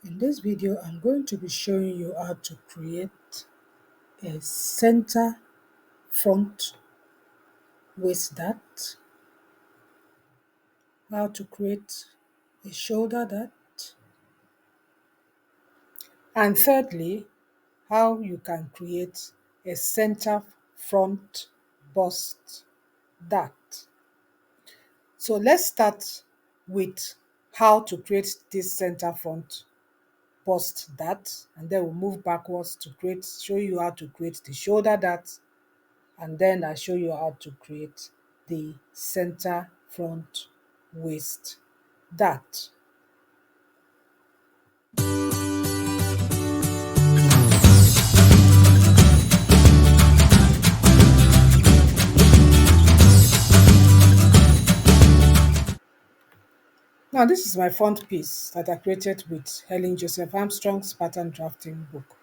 In this video, I'm going to be showing you how to create a center front waist dart, how to create a shoulder dart, and thirdly, how you can create a center front bust dart. So let's start with how to create this center front bust dart, and then we'll move backwards to show you how to create the shoulder dart, and then I show you how to create the center front waist dart. Now this is my front piece that I created with Helen Joseph Armstrong's pattern drafting book.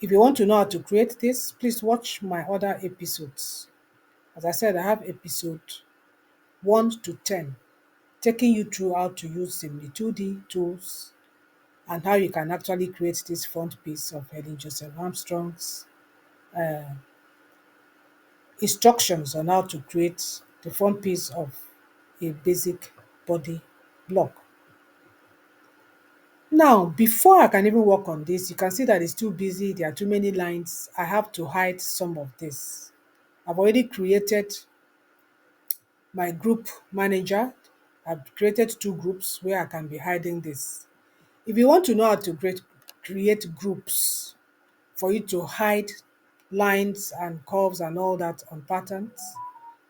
If you want to know how to create this, please watch my other episodes. As I said, I have episode 1 to 10, taking you through how to use Seamly2D tools and how you can actually create this front piece of Helen Joseph Armstrong's instructions on how to create the front piece of a basic body block. Now, before I can even work on this, you can see that it's too busy, there are too many lines. I have to hide some of this. I've already created my group manager. I've created 2 groups where I can be hiding this. If you want to know how to create groups for you to hide lines and curves and all that on patterns,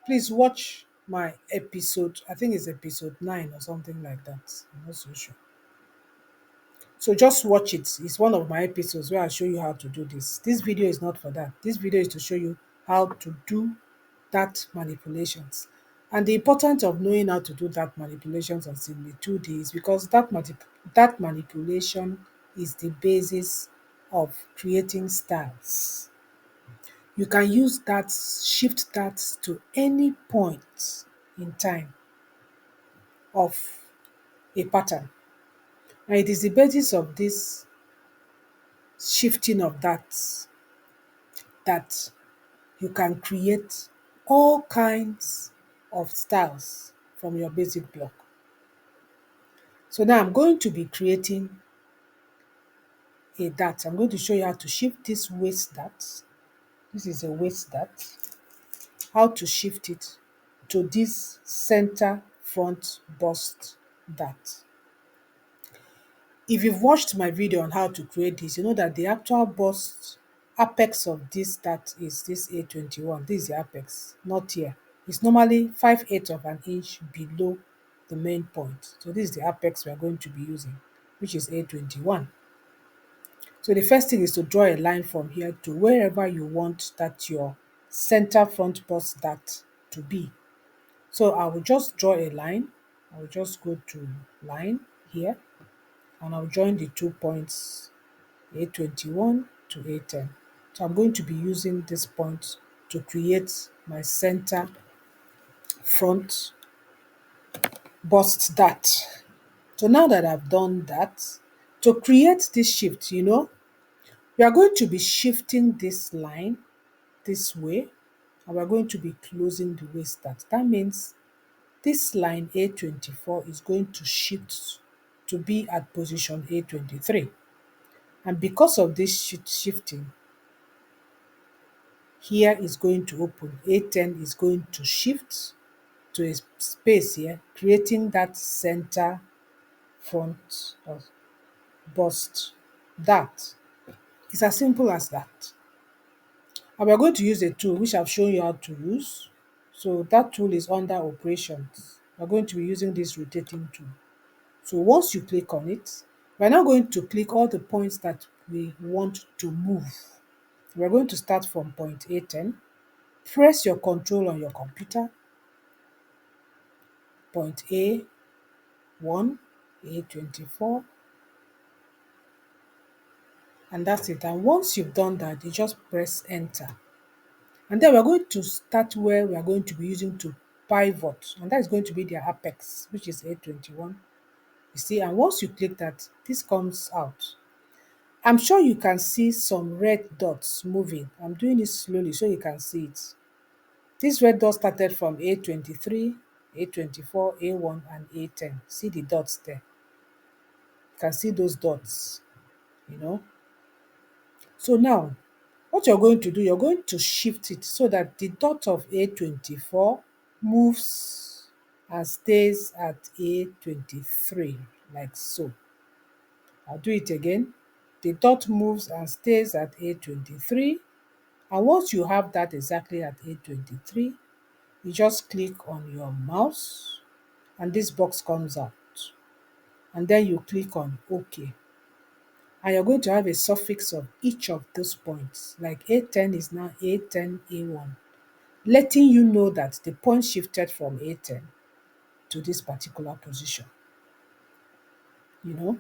please watch my episode. I think it's episode 9 or something like that. I'm not so sure. So just watch it. It's one of my episodes where I show you how to do this. This video is not for that. This video is to show you how to do that manipulations. And the importance of knowing how to do that manipulations on Seamly2D is because that manipulation is the basis of creating styles. You can use that, shift that to any point in time of a pattern. And it is the basis of this shifting of that you can create all kinds of styles from your basic block. So now I'm going to be creating a dart. I'm going to show you how to shift this waist dart. This is a waist dart. How to shift it to this center front bust dart. If you've watched my video on how to create this, you know that the actual bust apex of this dart is this A21. This is the apex, not here. It's normally 5/8 of an inch below the main point. So this is the apex we are going to be using, which is A21. So the first thing is to draw a line from here to wherever you want that your center front bust dart to be. So I will just draw a line. I will just go to line here, and I'll join the 2 points A21 to A10. So I'm going to be using this point to create my center front bust dart. So now that I've done that, to create this shift, we are going to be shifting this line this way, and we're going to be closing the waist dart. That means this line A24 is going to shift to be at position A23. And because of this shifting, here is going to open, A10 is going to shift to a space here, creating that center front bust dart. It's as simple as that. And we're going to use a tool which I've shown you how to use. So that tool is under operations. We're going to be using this rotating tool. So once you click on it, we're now going to click all the points that we want to move. We're going to start from point A10. Press your control on your computer. Point A1, A24, and that's it. And once you've done that, you just press enter. And then we're going to start where we are going to be using to pivot, and that is going to be the apex, which is A21. You see, and once you click that, this comes out. I'm sure you can see some red dots moving. I'm doing it slowly so you can see it. This red dot started from A23, A24, A1, and A10. See the dots there. You can see those dots, you know. So now, what you're going to do, you're going to shift it so that the dot of A24 moves and stays at A23, like so. I'll do it again. The dot moves and stays at A23. And once you have that exactly at A23, you just click on your mouse and this box comes out. And then you click on OK. And you're going to have a suffix of each of those points. Like A10 is now A10, A1, letting you know that the point shifted from A10 to this particular position. You know?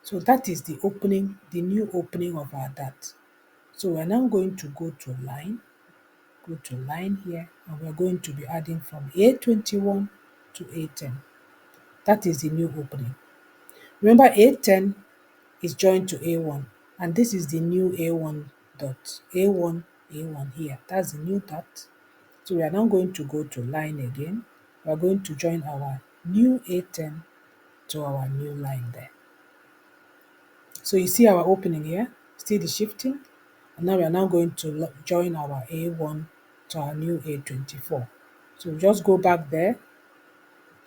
So that is the opening, the new opening of our dart. So we're now going to go to line here, and we're going to be adding from A21 to A10. That is the new opening. Remember, A10 is joined to A1, and this is the new A1 dot. A1, A1 here. That's the new dot. So we are now going to go to line again. We are going to join our new A10 to our new line there. So you see our opening here, still the shifting, and now we are now going to join our A1 to our new A24. So we just go back there,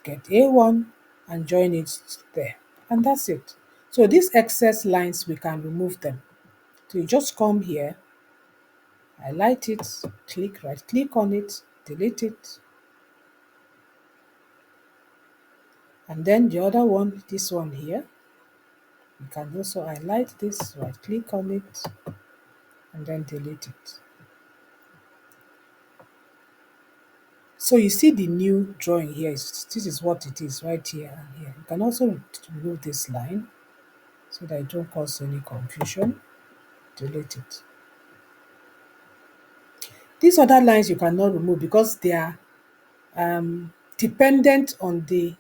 get A1 and join it there. And that's it. So these excess lines, we can remove them. So you just come here, highlight it, right click on it, delete it. And then the other one, this one here, you can also highlight this, right click on it, and then delete it. So you see the new drawing here, this is what it is right here and here. You can also remove this line so that it don't cause any confusion. Delete it. These other lines you cannot remove because they are dependent on the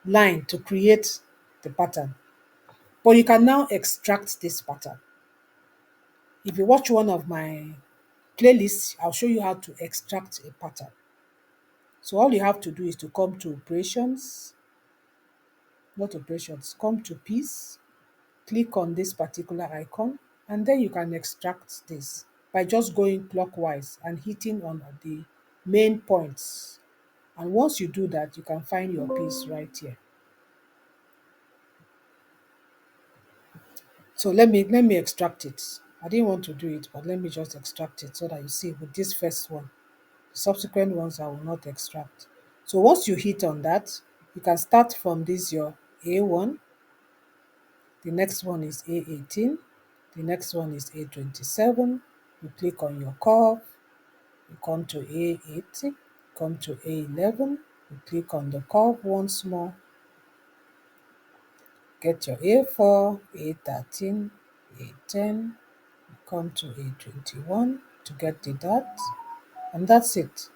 line to create the pattern. But you can now extract this pattern. If you watch one of my playlists, I'll show you how to extract a pattern. So all you have to do is to come to operations, not operations, come to piece, click on this particular icon, and then you can extract this by just going clockwise and hitting on the main points. And once you do that, you can find your piece right here. So let me extract it. I didn't want to do it, but let me just extract it so that you see with this first one. The subsequent ones I will not extract. So once you hit on that, you can start from this your A1, the next one is A18, the next one is A27. You click on your curve, you come to A80, come to A11, you click on the curve once more, get your A4, A13, A10, come to A21 to get the dot, and that's it.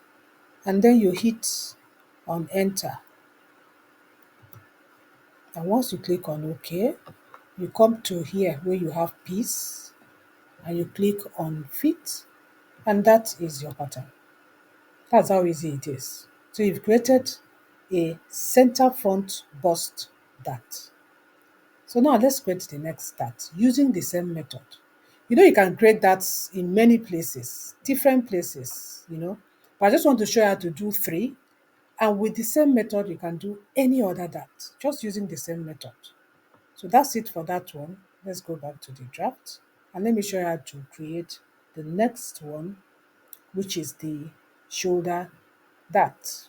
And then you hit on enter. And once you click on OK, you come to here where you have piece, and you click on fit, and that is your pattern. That's how easy it is. So you've created a center front bust dart. So now let's create the next dart using the same method. You know, you can create darts in many places, different places, but I just want to show you how to do 3. And with the same method, you can do any other dart, just using the same method. So that's it for that one. Let's go back to the draft and let me show you how to create the next one, which is the shoulder dart.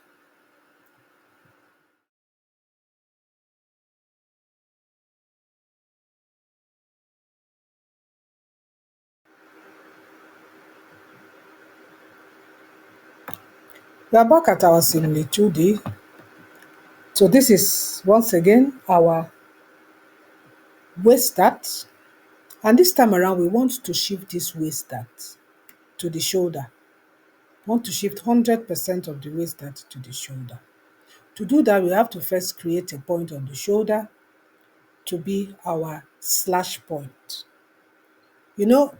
We are back at our Seamly2D. So this is once again our waist dart. And this time around, we want to shift this waist dart to the shoulder. We want to shift 100% of the waist dart to the shoulder. To do that, we have to first create a point on the shoulder to be our slash point. You know,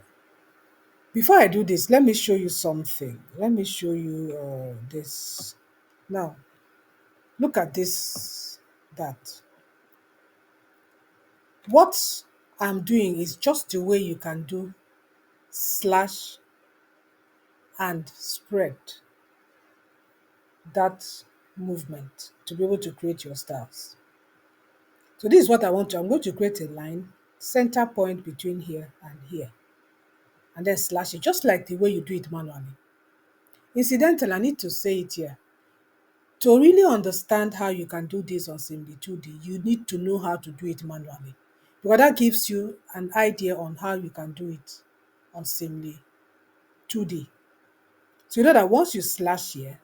before I do this, let me show you something. Let me show you this. Now, look at this, that. What I'm doing is just the way you can do slash and spread that movement to be able to create your styles. So this is what I want to. I'm going to create a line, center point between here and here, and then slash it, just like the way you do it manually. Incidentally, I need to say it here. To really understand how you can do this on Seamly2D, you need to know how to do it manually. Because that gives you an idea on how you can do it on Seamly2D. So you know that once you slash here,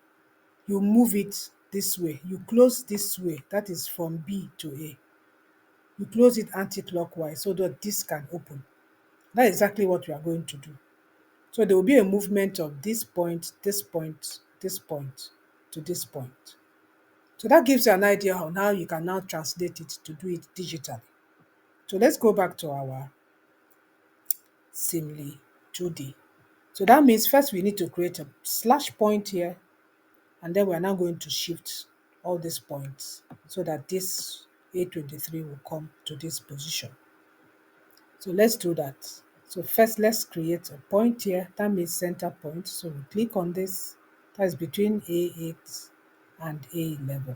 you move it this way. You close this way. That is from B to A. You close it anti-clockwise so that this can open. That's exactly what we are going to do. So there will be a movement of this point, this point, this point to this point. So that gives you an idea on how you can now translate it to do it digitally. So let's go back to our Seamly2D. So that means first we need to create a slash point here, and then we're now going to shift all these points so that this A23 will come to this position. So let's do that. So first let's create a point here. That means center point. So we click on this. That is between A8 and A11.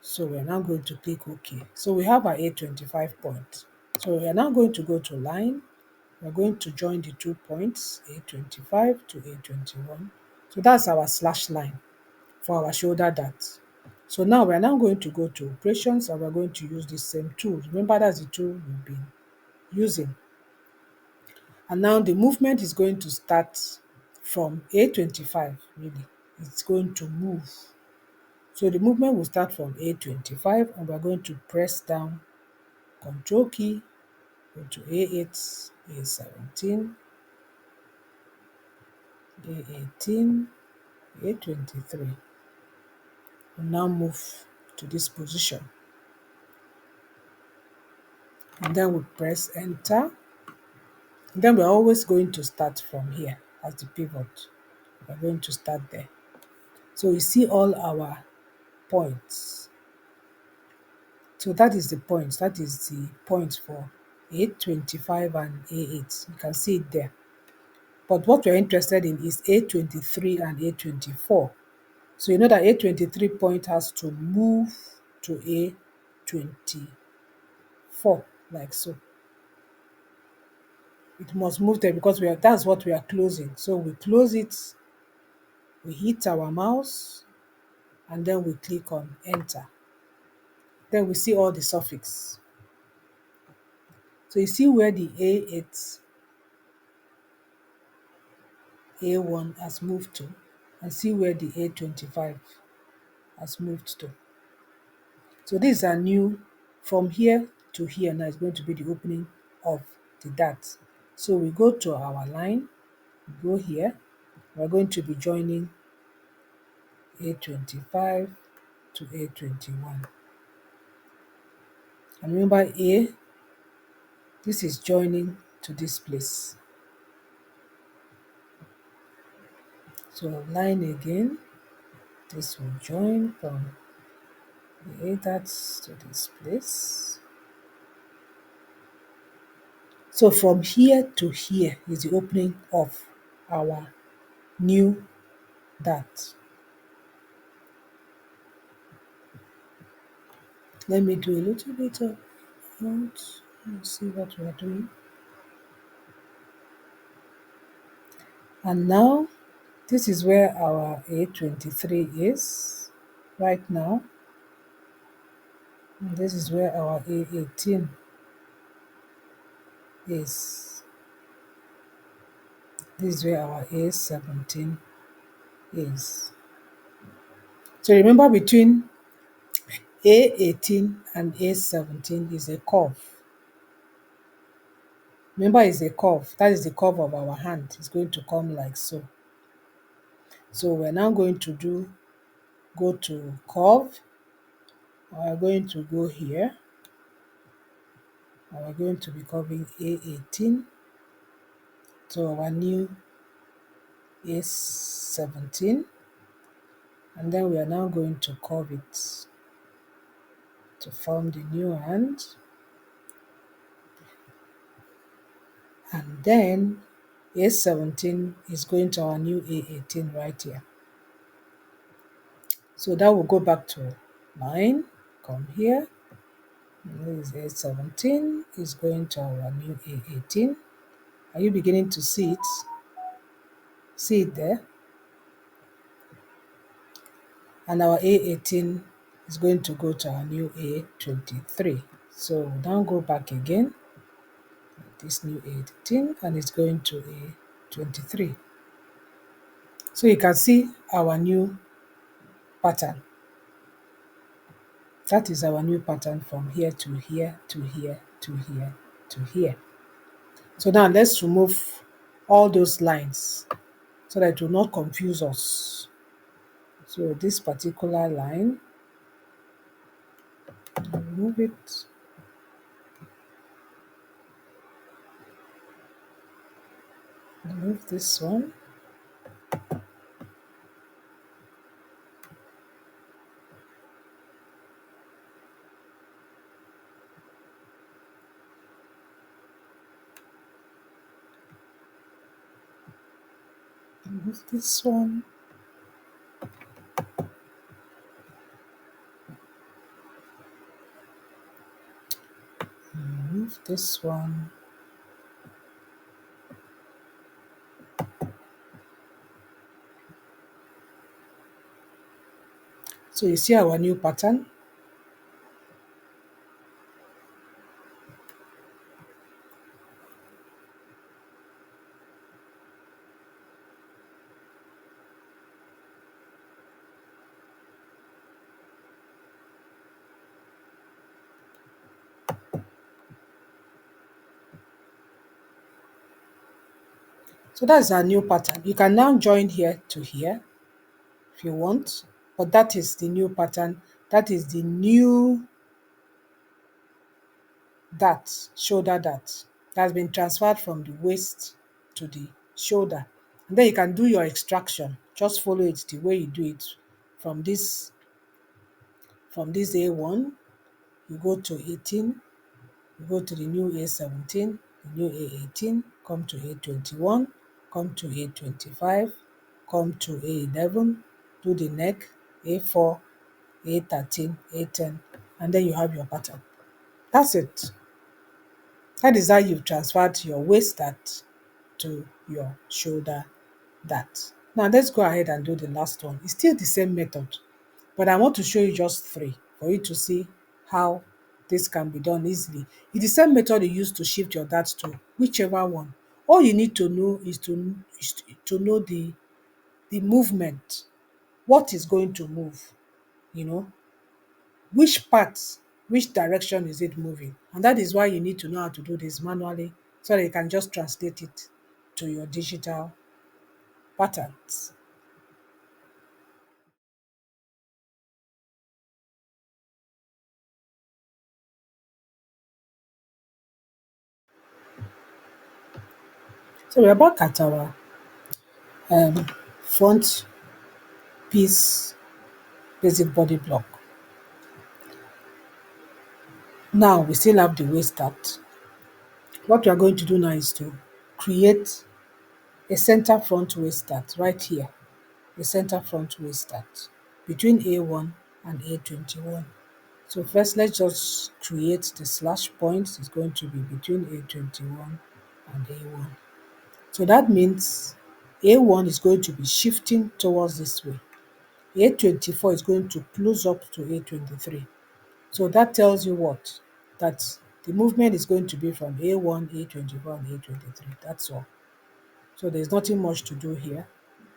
So we're now going to click OK. So we have our A25 point. So we are now going to go to line. We're going to join the 2 points, A25 to A21. So that's our slash line for our shoulder dart. So now we're now going to go to operations, and we're going to use the same tool. Remember, that's the tool we've been using. And now the movement is going to start from A25, really. It's going to move. So the movement will start from A25, and we're going to press down Control key, go to A8, A17, A18, A23. We'll now move to this position. And then we press enter. And then we're always going to start from here as the pivot. We're going to start there. So you see all our points. So that is the point. That is the point for A25 and A8. You can see it there. But what we're interested in is A23 and A24. So you know that A23 point has to move to A24, like so. It must move there because that's what we are closing. So we close it, we hit our mouse, and then we click on enter. Then we see all the suffix. So you see where the A8, A1 has moved to, and see where the A25 has moved to. So these are new. From here to here now is going to be the opening of the dart. So we go to our line, we go here, we're going to be joining A25 to A21. And remember A, this is joining to this place. So line again, this will join from the A darts to this place. So from here to here is the opening of our new dart. Let me do a little bit of out. Let's see what we are doing. And now this is where our A23 is right now. And this is where our A18 is. This is where our A17 is. So remember, between A18 and A17 is a curve. Remember, it's a curve. That is the curve of our hand. It's going to come like so. So we're now going to go to curve, We're going to go here, and we're going to be covering A18 to our new A17, and then we are now going to curve it to form the new hand, and then A17 is going to our new A18 right here. So that will go back to 9, come here, this is A17 is going to our new A18. Are you beginning to see it? See it there? And our A18 is going to go to our new A23. So now go back again, this new A18, and it's going to A23. So you can see our new pattern. That is our new pattern from here to here to here to here to here. So now let's remove all those lines so that it will not confuse us. So this particular line, remove it. Remove this one. Remove this one. Remove this one. So you see our new pattern. So that's our new pattern. You can now join here to here if you want, but that is the new pattern. That is the new dart, shoulder dart, that has been transferred from the waist to the shoulder. And then you can do your extraction. Just follow it the way you do it from this A1, you go to 18, you go to the new A17, the new A18, come to A21, come to A25, come to A11, do the neck, A4, A13, A10, and then you have your pattern. That's it. That is how you've transferred your waist dart to your shoulder dart. Now let's go ahead and do the last one. It's still the same method, but I want to show you just 3 for you to see how this can be done easily. It's the same method you use to shift your dart to whichever one. All you need to know is to know the movement, what is going to move, you know, which part, which direction is it moving. And that is why you need to know how to do this manually so that you can just translate it to your digital patterns. So we're back at our um, front piece basic body block. Now we still have the waist dart. What we are going to do now is to create a center front waist dart right here, a center front waist dart between A1 and A21. So first let's just create the slash point. It's going to be between A21 and A1. So that means A1 is going to be shifting towards this way. A24 is going to close up to A23. So that tells you what? That the movement is going to be from A1, A24, and A23. That's all. So there's nothing much to do here.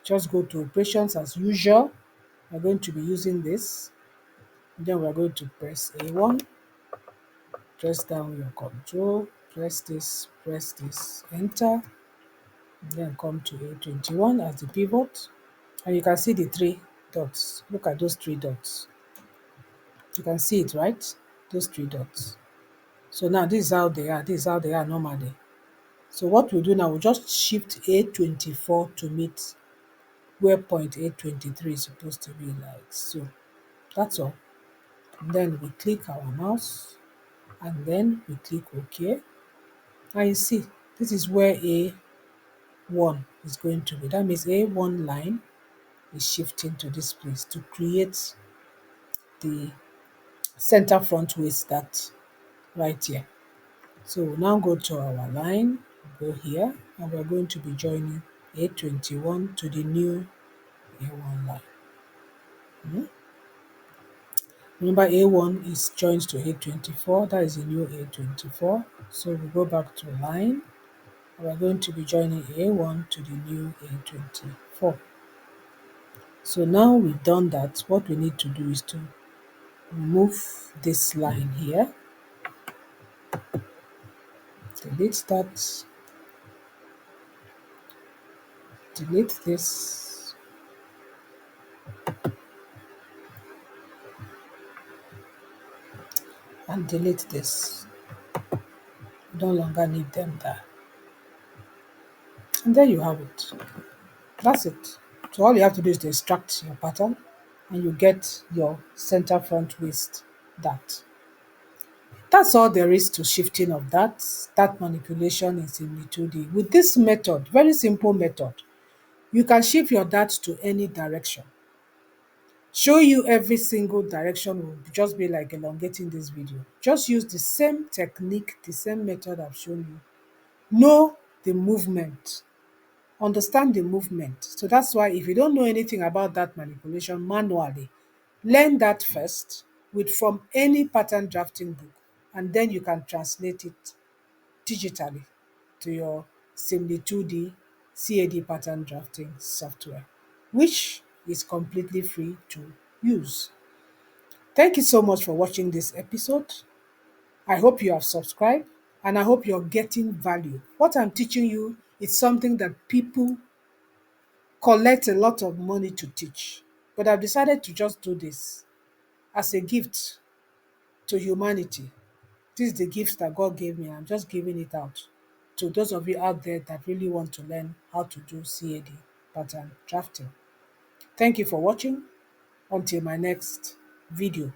Just go to operations as usual. We're going to be using this. Then we're going to press A1, press down your control, press this, enter, and then come to A21 as the pivot. And you can see the 3 dots. Look at those 3 dots. You can see it, right? Those three dots. So now this is how they are. This is how they are normally. So what we do now, we just shift A24 to meet where point A23 is supposed to be, like so. That's all. And then we click our mouse and then we click OK. And you see, this is where A1 is going to be. That means A1 line is shifting to this place to create the center front waist that right here. So we'll now go to our line, go here, and we're going to be joining A21 to the new A1 line. Remember, A1 is joined to A24, that is the new A24. So we go back to line, and we're going to be joining A1 to the new A24. So now we've done that, what we need to do is to remove this line here, delete that, delete this, and delete this. We no longer need them there. And there you have it. That's it. So all you have to do is to extract your pattern and you get your center front waist dart. That's all there is to shifting of that manipulation in Seamly2D. With this method, very simple method, you can shift your dart to any direction. Show you every single direction will just be like elongating this video. Just use the same technique, the same method I've shown you. Know the movement, understand the movement. So that's why if you don't know anything about that manipulation manually, learn that first from any pattern drafting book, and then you can translate it digitally to your Seamly2D CAD pattern drafting software, which is completely free to use. Thank you so much for watching this episode. I hope you have subscribed and I hope you're getting value. What I'm teaching you is something that people collect a lot of money to teach. But I've decided to just do this as a gift to humanity. This is the gift that God gave me. I'm just giving it out to those of you out there that really want to learn how to do CAD pattern drafting. Thank you for watching. Until my next video.